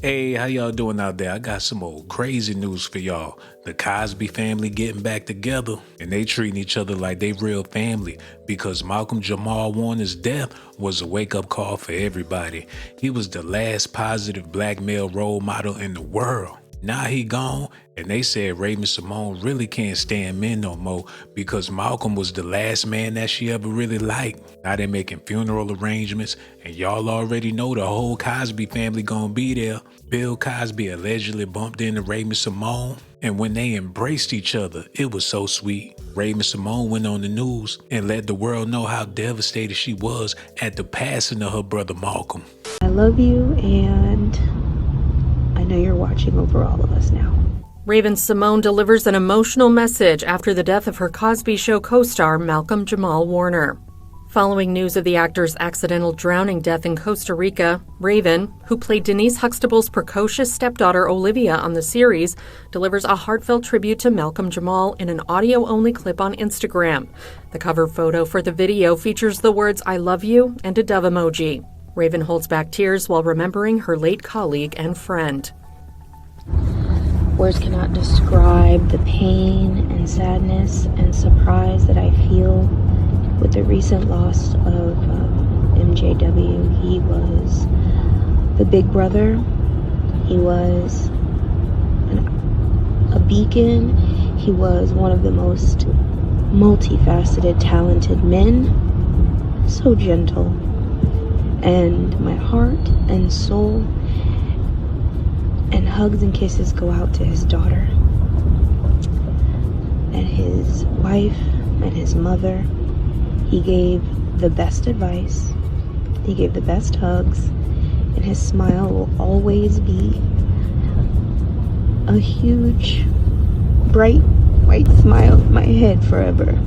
Hey, how y'all doing out there? I got some old crazy news for y'all. The Cosby family getting back together, and they treating each other like they real family because Malcolm-Jamal Warner's death was a wake-up call for everybody. He was the last positive black male role model in the world. Now he gone, and they said Symone really can't stand men no more because Malcolm was the last man that she ever really liked. Now they making funeral arrangements, and y'all already know the whole Cosby family gonna be there. Bill Cosby allegedly bumped into Symone, and when they embraced each other, it was so sweet. Symone went on the news and let the world know how devastated she was at the passing of her brother Malcolm. I love you, and I know you're watching over all of us now. Symone delivers an emotional message after the death of her Cosby Show co-star Malcolm-Jamal Warner. Following news of the actor's accidental drowning death in Costa Rica, Raven, who played Denise Huxtable's precocious stepdaughter Olivia on the series, delivers a heartfelt tribute to Malcolm-Jamal in an audio-only clip on Instagram. The cover photo for the video features the words "I love you" and a dove emoji. Raven holds back tears while remembering her late colleague and friend. Words cannot describe the pain and sadness and surprise that I feel with the recent loss of MJW. He was the big brother. He was a beacon. He was one of the most multifaceted, talented men. So gentle. And my heart and soul and hugs and kisses go out to his daughter and his wife and his mother. He gave the best advice, he gave the best hugs, and his smile will always be a huge, bright, white smile in my head forever.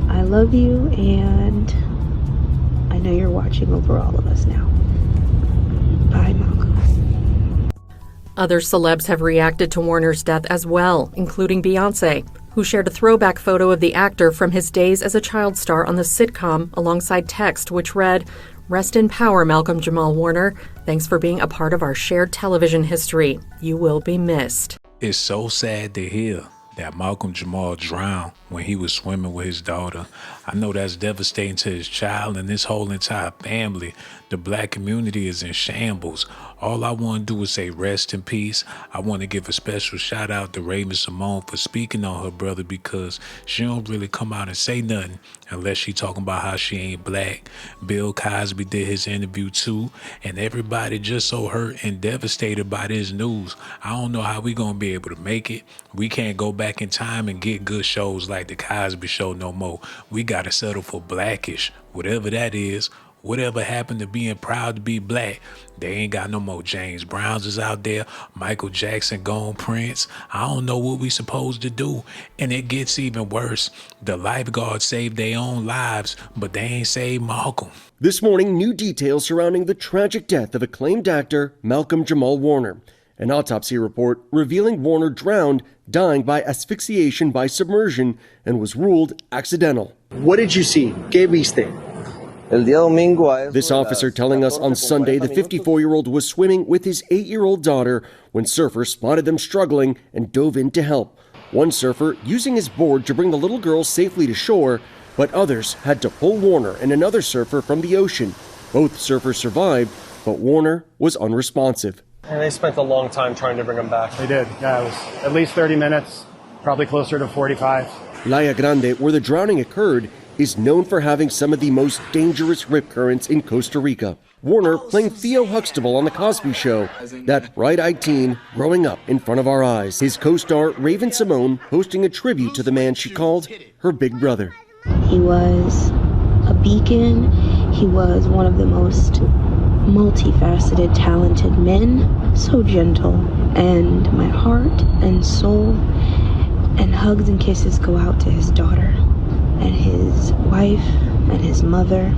I love you, and I know you're watching over all of us now. Bye, Malcolm. Other celebs have reacted to Warner's death as well, including Beyonce, who shared a throwback photo of the actor from his days as a child star on the sitcom alongside text which read, "Rest in power, Malcolm-Jamal Warner. Thanks for being a part of our shared television history. You will be missed." It's so sad to hear that Malcolm-Jamal drowned when he was swimming with his daughter. I know that's devastating to his child and this whole entire family. The black community is in shambles. All I want to do is say rest in peace. I want to give a special shout out to Symone for speaking on her brother because she don't really come out and say nothing unless she talking about how she ain't black. Bill Cosby did his interview too, and everybody just so hurt and devastated by this news. I don't know how we gonna be able to make it. We can't go back in time and get good shows like the Cosby Show no more. We gotta settle for Blackish, whatever that is. Whatever happened to being proud to be black? They ain't got no more James Browns is out there, Michael Jackson gone, Prince. I don't know what we supposed to do. And it gets even worse. The lifeguards saved their own lives, but they ain't saved Malcolm. This morning, new details surrounding the tragic death of acclaimed actor Malcolm-Jamal Warner. An autopsy report revealing Warner drowned, dying by asphyxiation by submersion, and was ruled accidental. What did you see? ¿Qué viste? This officer telling us on Sunday the 54-year-old was swimming with his 8-year-old daughter when surfers spotted them struggling and dove in to help. One surfer using his board to bring the little girl safely to shore, but others had to pull Warner and another surfer from the ocean. Both surfers survived, but Warner was unresponsive. And they spent a long time trying to bring him back. They did. Yeah, it was at least 30 minutes, probably closer to 45. Playa Grande, where the drowning occurred, is known for having some of the most dangerous rip currents in Costa Rica. Warner playing Theo Huxtable on The Cosby Show, that bright-eyed teen growing up in front of our eyes. His co-star Symone hosting a tribute to the man she called her big brother. He was a beacon. He was one of the most multifaceted, talented men. So gentle. And my heart and soul and hugs and kisses go out to his daughter and his wife and his mother.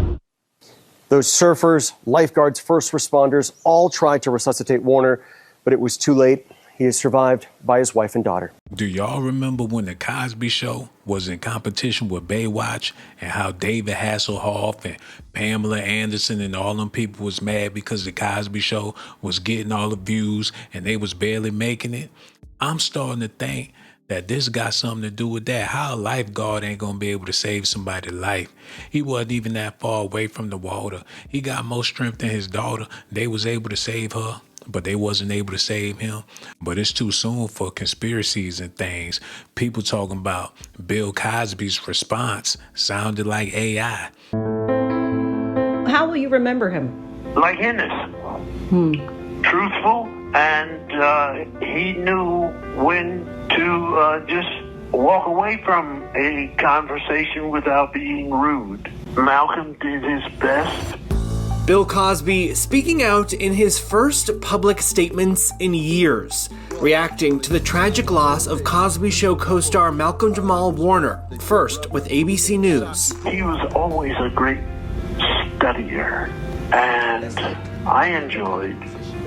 Those surfers, lifeguards, first responders all tried to resuscitate Warner, but it was too late. He is survived by his wife and daughter. Do y'all remember when the Cosby Show was in competition with Baywatch and how David Hasselhoff and Pamela Anderson and all them people was mad because the Cosby Show was getting all the views and they was barely making it? I'm starting to think that this got something to do with that. How a lifeguard ain't gonna be able to save somebody's life? He wasn't even that far away from the water. He got more strength than his daughter. They was able to save her, but they wasn't able to save him. But it's too soon for conspiracies and things. People talking about Bill Cosby's response sounded like AI. How will you remember him? Like innocent, truthful, and he knew when to just walk away from a conversation without being rude. Malcolm did his best. Bill Cosby speaking out in his first public statements in years, reacting to the tragic loss of Cosby Show co-star Malcolm-Jamal Warner, first with ABC News. He was always a great studier, and I enjoyed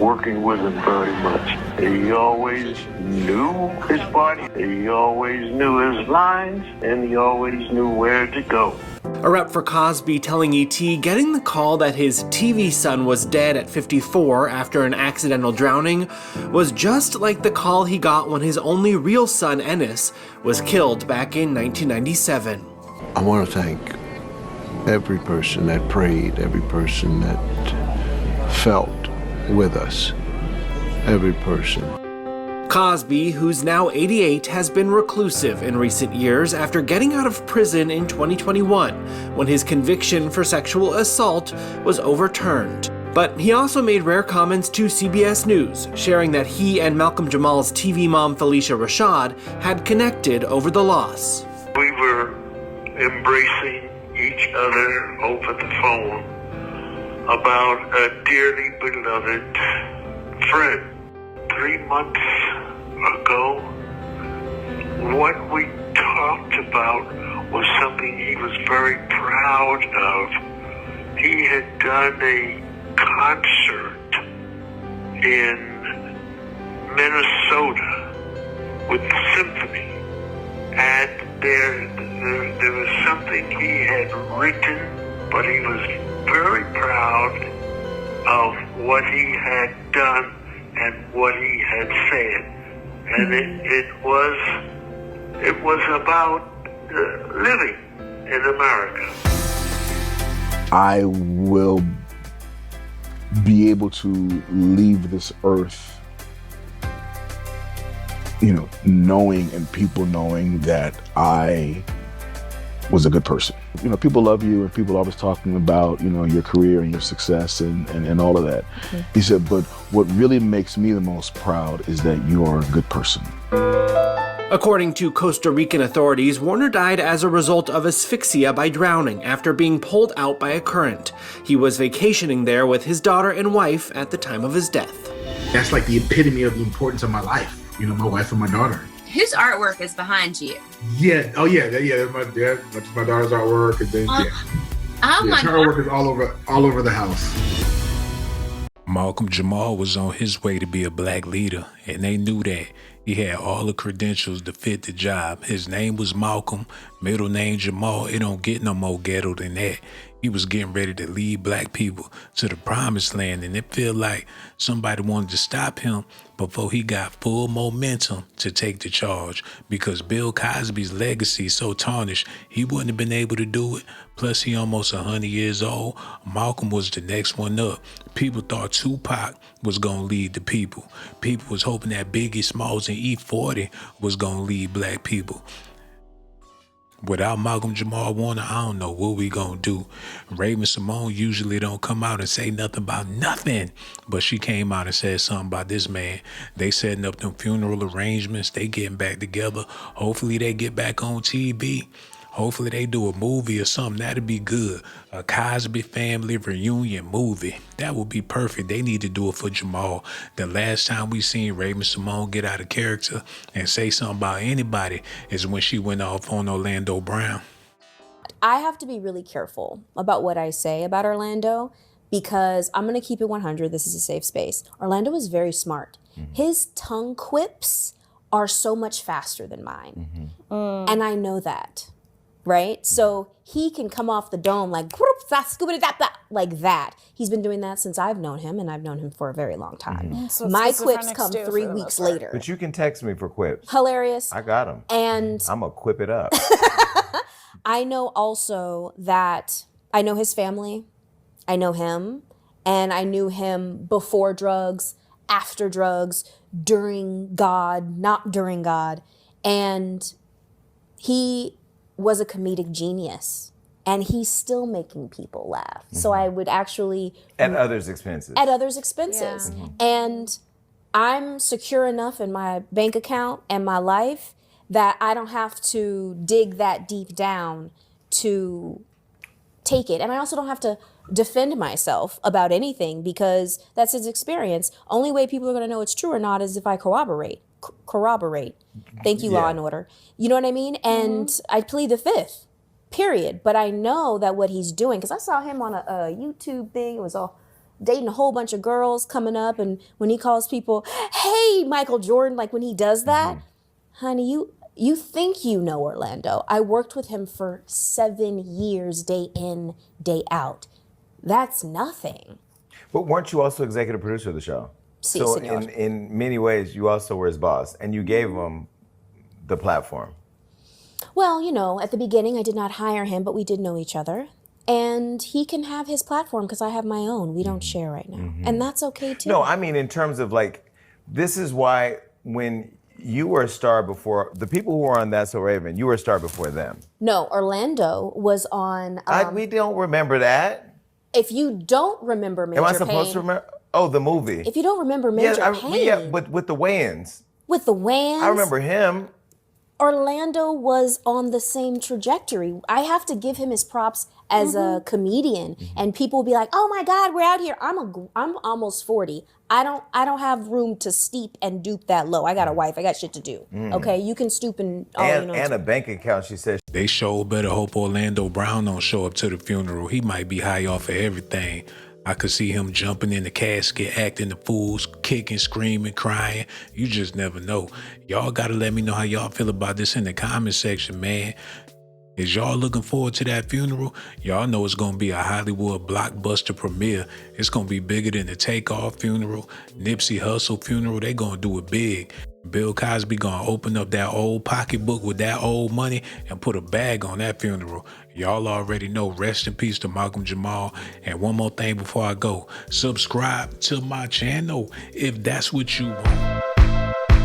working with him very much. He always knew his body, he always knew his lines, and he always knew where to go. A rep for Cosby telling E.T. getting the call that his TV son was dead at 54 after an accidental drowning was just like the call he got when his only real son, Ennis, was killed back in 1997. I want to thank every person that prayed, every person that felt with us, every person. Cosby, who's now 88, has been reclusive in recent years after getting out of prison in 2021 when his conviction for sexual assault was overturned. But he also made rare comments to CBS News, sharing that he and Malcolm-Jamal's TV mom Felicia Rashad had connected over the loss. We were embracing each other over the phone about a dearly beloved friend. 3 months ago, what we talked about was something he was very proud of. He had done a concert in Minnesota with the symphony, and there was something he had written, but he was very proud of what he had done and what he had said. And it was about living in America. I will be able to leave this earth, knowing and people knowing that I was a good person. People love you and people are always talking about, your career and your success and all of that. Mm-hmm. He said, but what really makes me the most proud is that you are a good person. According to Costa Rican authorities, Warner died as a result of asphyxia by drowning after being pulled out by a current. He was vacationing there with his daughter and wife at the time of his death. That's like the epitome of the importance of my life. My wife and my daughter. Whose artwork is behind you? Yeah. Oh, yeah. That's my daughter's artwork, and then her artwork is all over the house. Malcolm-Jamal was on his way to be a black leader, and they knew that. He had all the credentials to fit the job. His name was Malcolm, middle name Jamal. It don't get no more ghetto than that. He was getting ready to lead black people to the promised land, and it felt like somebody wanted to stop him before he got full momentum to take the charge, because Bill Cosby's legacy is so tarnished, he wouldn't have been able to do it. Plus, he almost 100 years old. Malcolm was the next one up. People thought Tupac was going to lead the people. People was hoping that Biggie Smalls and E40 was going to lead black people. Without Malcolm-Jamal Warner, I don't know what we gonna do. Symone usually don't come out and say nothing about nothing, but she came out and said something about this man. They setting up them funeral arrangements. They getting back together. Hopefully they get back on TV. Hopefully they do a movie or something. That'd be good. A Cosby family reunion movie. That would be perfect. They need to do it for Jamal. The last time we seen Symone get out of character and say something about anybody is when she went off on Orlando Brown. I have to be really careful about what I say about Orlando, because I'm going to keep it 100. This is a safe space. Orlando is very smart. Mm-hmm. His tongue quips are so much faster than mine. And I know that, right? So he can come off the dome like that. He's been doing that since I've known him, and I've known him for a very long time. So My quips come 3 weeks later. But you can text me for quips. Hilarious. I got them. And I'm going to quip it up. I know also that I know his family, I know him, and I knew him before drugs, after drugs, during God, not during God. And he was a comedic genius, and he's still making people laugh. So I would actually... At others' expenses. At others' expenses. Yeah. And I'm secure enough in my bank account and my life that I don't have to dig that deep down to take it. And I also don't have to defend myself about anything because that's his experience. Only way people are going to know it's true or not is if I corroborate. Thank you, Law and Order. You know what I mean? And I plead the fifth, period. But I know that what he's doing, because I saw him on a YouTube thing. It was all dating a whole bunch of girls coming up. And when he calls people, hey, Michael Jordan, like when he does that, honey, you think you know Orlando. I worked with him for 7 years, day in, day out. That's nothing. But weren't you also executive producer of the show? Si, so senor. in many ways, you also were his boss, and you gave him the platform. Well, you know, at the beginning, I did not hire him, but we did know each other. And he can have his platform because I have my own. We don't share right now. And that's okay, too. No, I mean, in terms of like, this is why when you were a star before, the people who were on That's So Raven, you were a star before them. No, Orlando was on... we don't remember that. If you don't remember Major Payne... Am I supposed to remember? Oh, the movie. If you don't remember Major Payne... Yeah, but with the Wayans. With the Wayans... I remember him. Orlando was on the same trajectory. I have to give him his props as a comedian, and people will be like, "Oh my God, we're out here." I'm almost 40. I don't have room to steep and dupe that low. I got a wife. I got shit to do. Okay, you can stoop and and a bank account. She said they sure better hope Orlando Brown don't show up to the funeral. He might be high off of everything. I could see him jumping in the casket, acting the fools, kicking, screaming, crying. You just never know. Y'all gotta let me know how y'all feel about this in the comment section, man. Is y'all looking forward to that funeral? Y'all know it's gonna be a Hollywood blockbuster premiere. It's gonna be bigger than the Takeoff funeral, Nipsey Hussle funeral. They gonna do it big. Bill Cosby gonna open up that old pocketbook with that old money and put a bag on that funeral. Y'all already know. Rest in peace to Malcolm-Jamal. And one more thing before I go. Subscribe to my channel if that's what you want.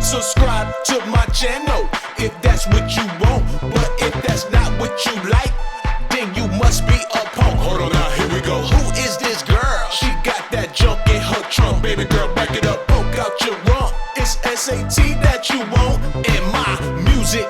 Subscribe to my channel if that's what you want. But if that's not what you like, then you must be a punk. Hold on now, here we go. Who is this girl? She got that junk in her trunk. Baby girl, back it up, poke out your rump. It's S.A.T. that you want, and my music